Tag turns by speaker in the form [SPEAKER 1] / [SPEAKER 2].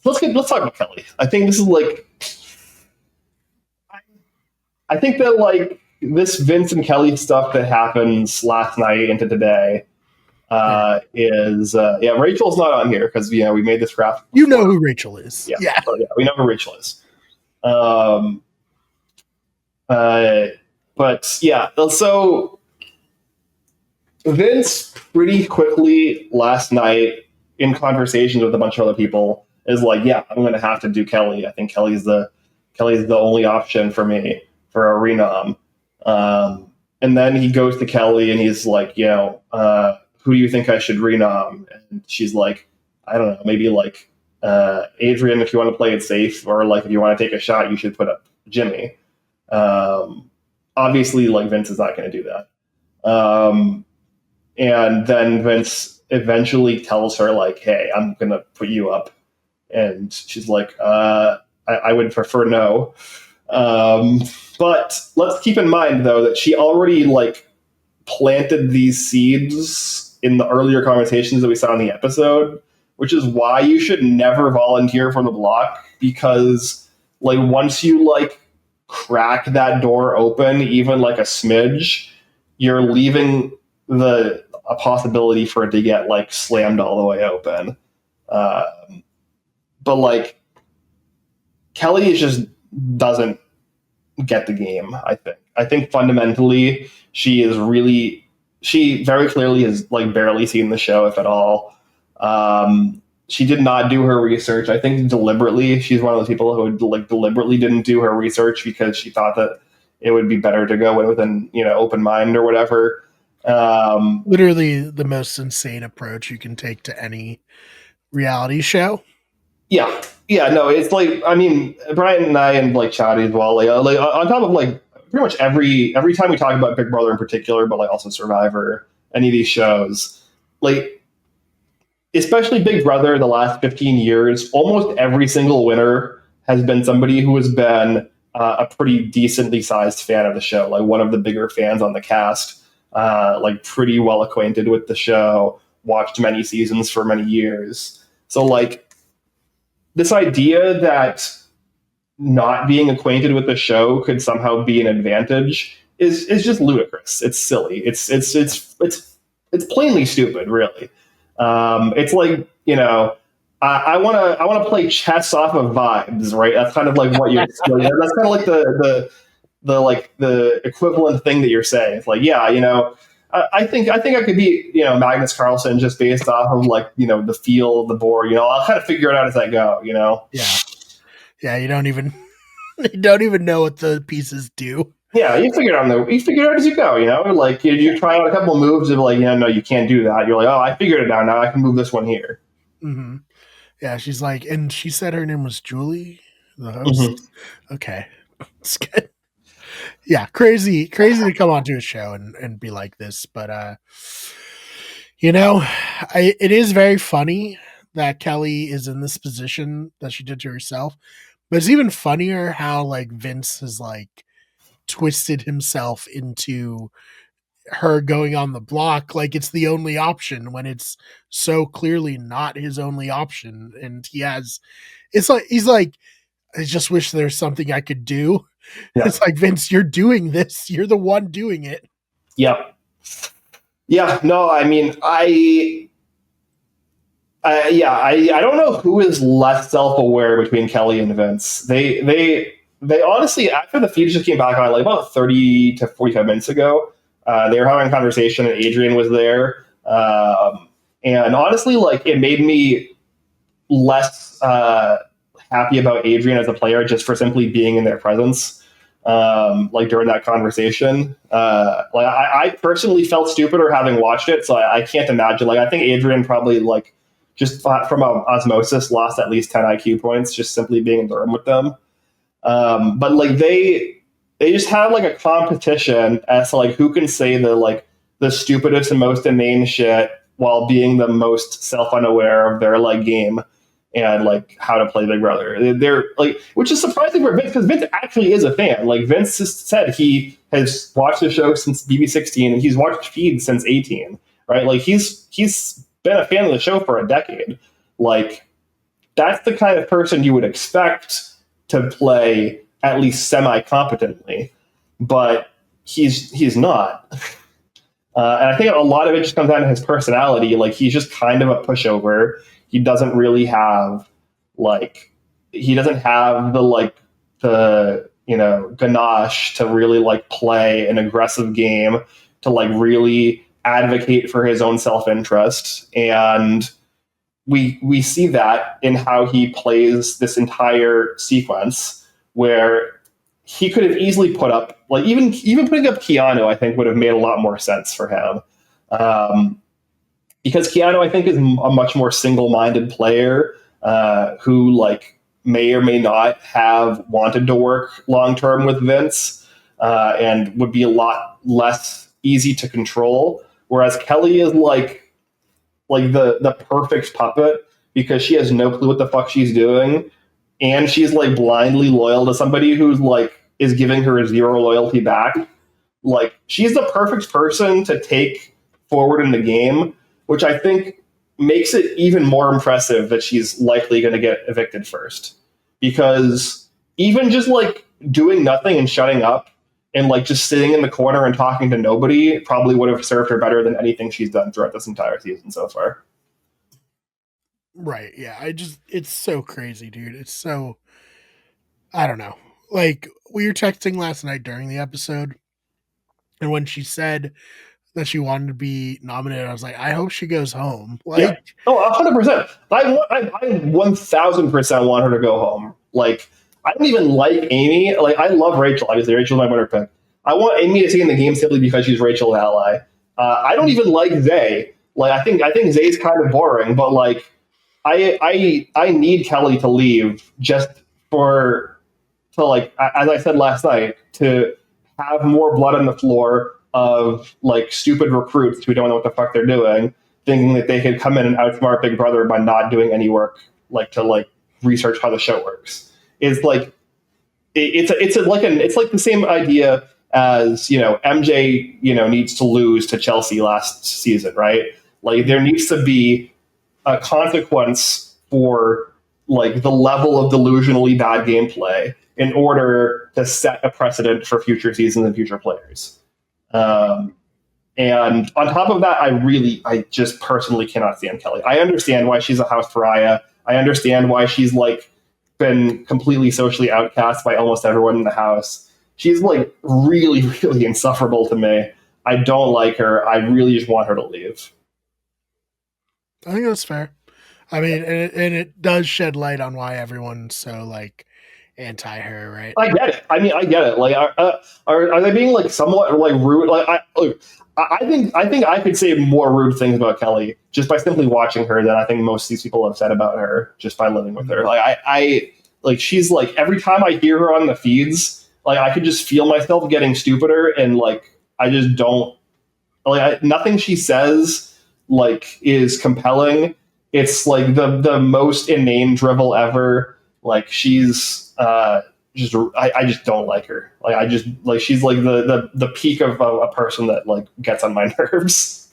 [SPEAKER 1] let's talk about Kelley. I think this is like, I think that like this Vince and Kelley stuff that happens last night into today is Rachel's not on here because we made this graphic.
[SPEAKER 2] You know who Rachel is. Yeah.
[SPEAKER 1] So, we know who Rachel is. But yeah, so Vince pretty quickly last night in conversations with a bunch of other people is like, yeah, I'm going to have to do Kelley. I think Kelley's the only option for me for a renom. And then he goes to Kelley and he's like, who do you think I should renom? And she's like, I don't know, maybe like Adrian, if you want to play it safe, or like if you want to take a shot, you should put up Jimmy. Obviously, like Vince is not going to do that. And then Vince eventually tells her like, hey, I'm going to put you up. And she's like, I would prefer no. But let's keep in mind, though, that she already like planted these seeds in the earlier conversations that we saw in the episode, which is why you should never volunteer for the block, because like once you like crack that door open, even like a smidge, you're leaving a possibility for it to get like slammed all the way open. But like Kelley just doesn't get the game. I think fundamentally she very clearly has like barely seen the show, if at all. She did not do her research. I think deliberately. She's one of those people who like deliberately didn't do her research because she thought that it would be better to go in with an open mind or whatever.
[SPEAKER 2] Literally the most insane approach you can take to any reality show.
[SPEAKER 1] Yeah, no, it's like, I mean, Brian and I and like Chadi as well, like on top of like pretty much every time we talk about Big Brother in particular, but like also Survivor, any of these shows, like especially Big Brother, the last 15 years, almost every single winner has been somebody who has been a pretty decently sized fan of the show, like one of the bigger fans on the cast, like pretty well acquainted with the show, watched many seasons for many years. So like this idea that not being acquainted with the show could somehow be an advantage is just ludicrous. It's silly. It's plainly stupid, really. It's like, I want to play chess off of vibes, right? That's kind of like what you're. That's kind of like the equivalent thing that you're saying. It's like, yeah, I think I could be, Magnus Carlsen just based off of like, the feel of the board. I'll kind of figure it out as I go.
[SPEAKER 2] Yeah. You don't even know what the pieces do.
[SPEAKER 1] Yeah, you figure it out as you go. Like you try out a couple of moves of like, no, you can't do that. You're like, oh, I figured it out. Now I can move this one here.
[SPEAKER 2] Mm-hmm. Yeah, she's like, and she said her name was Julie, the host. Mm-hmm. Okay, it's good. Yeah, crazy to come onto a show and be like this, but it is very funny that Kelley is in this position that she did to herself. But it's even funnier how like Vince has like twisted himself into her going on the block like it's the only option when it's so clearly not his only option. And he's like, I just wish there's something I could do. Yeah. It's like, Vince, you're doing this. You're the one doing it.
[SPEAKER 1] Yeah. Yeah. No, I mean, I don't know who is less self-aware between Kelley and Vince. They honestly, after the feed just came back on like about 30 to 45 minutes ago, they were having a conversation and Adrian was there. And honestly, like it made me less happy about Adrian as a player just for simply being in their presence. Like during that conversation, like I personally felt stupider having watched it. So I can't imagine, like, I think Adrian probably like just from osmosis lost at least 10 IQ points, just simply being in the room with them. But like they just have like a competition as to like who can say the stupidest and most inane shit while being the most self-unaware of their like game and like how to play Big Brother. They're like, which is surprising for Vince because Vince actually is a fan. Like Vince just said he has watched the show since BB16 and he's watched feeds since 18, right? Like he's been a fan of the show for a decade. Like, that's the kind of person you would expect to play at least semi-competently, but he's not. And I think a lot of it just comes down to his personality. Like, he's just kind of a pushover. He doesn't really have he doesn't have the ganache to really play an aggressive game, to really advocate for his own self-interest. And we see that in how he plays this entire sequence, where he could have easily put up, even putting up Keanu, I think would have made a lot more sense for him. Because Keanu, I think, is a much more single-minded player, who may or may not have wanted to work long-term with Vince, and would be a lot less easy to control. Whereas Kelley is the perfect puppet, because she has no clue what the fuck she's doing, and she's blindly loyal to somebody who's is giving her zero loyalty back. She's the perfect person to take forward in the game, which I think makes it even more impressive that she's likely going to get evicted first. Because even just doing nothing and shutting up and just sitting in the corner and talking to nobody probably would have served her better than anything she's done throughout this entire season so far.
[SPEAKER 2] Right. Yeah. It's so crazy, dude. It's so, I don't know. We were texting last night during the episode, and when she said that she wanted to be nominated, I was like, I hope she goes home.
[SPEAKER 1] Yeah. Oh, 100%. I 1000% want her to go home. I don't even like Amy. I love Rachel. Obviously, Rachel's my winner pick. I want Amy to stay in the game simply because she's Rachel's ally. I don't even like Zay. I think Zay's kind of boring, but I need Kelley to leave just as I said last night, to have more blood on the floor of stupid recruits who don't know what the fuck they're doing, thinking that they could come in and outsmart Big Brother by not doing any work, to research how the show works. It's the same idea as MJ needs to lose to Chelsea last season, right? There needs to be a consequence for the level of delusionally bad gameplay in order to set a precedent for future seasons and future players. And on top of that, I just personally cannot stand Kelley. I understand why she's a house pariah. I understand why she's been completely socially outcast by almost everyone in the house. She's really, really insufferable to me. I don't like her. I really just want her to leave.
[SPEAKER 2] I think that's fair. I mean, and it does shed light on why everyone's so anti her, right?
[SPEAKER 1] I get it. I get it. Are they being somewhat rude? I think I could say more rude things about Kelley just by simply watching her than I think most of these people have said about her just by living with her. She's every time I hear her on the feeds, I could just feel myself getting stupider, and I just don't nothing she says is compelling. It's the most inane drivel ever. She's I just don't like her. She's the peak of a person that gets on my nerves.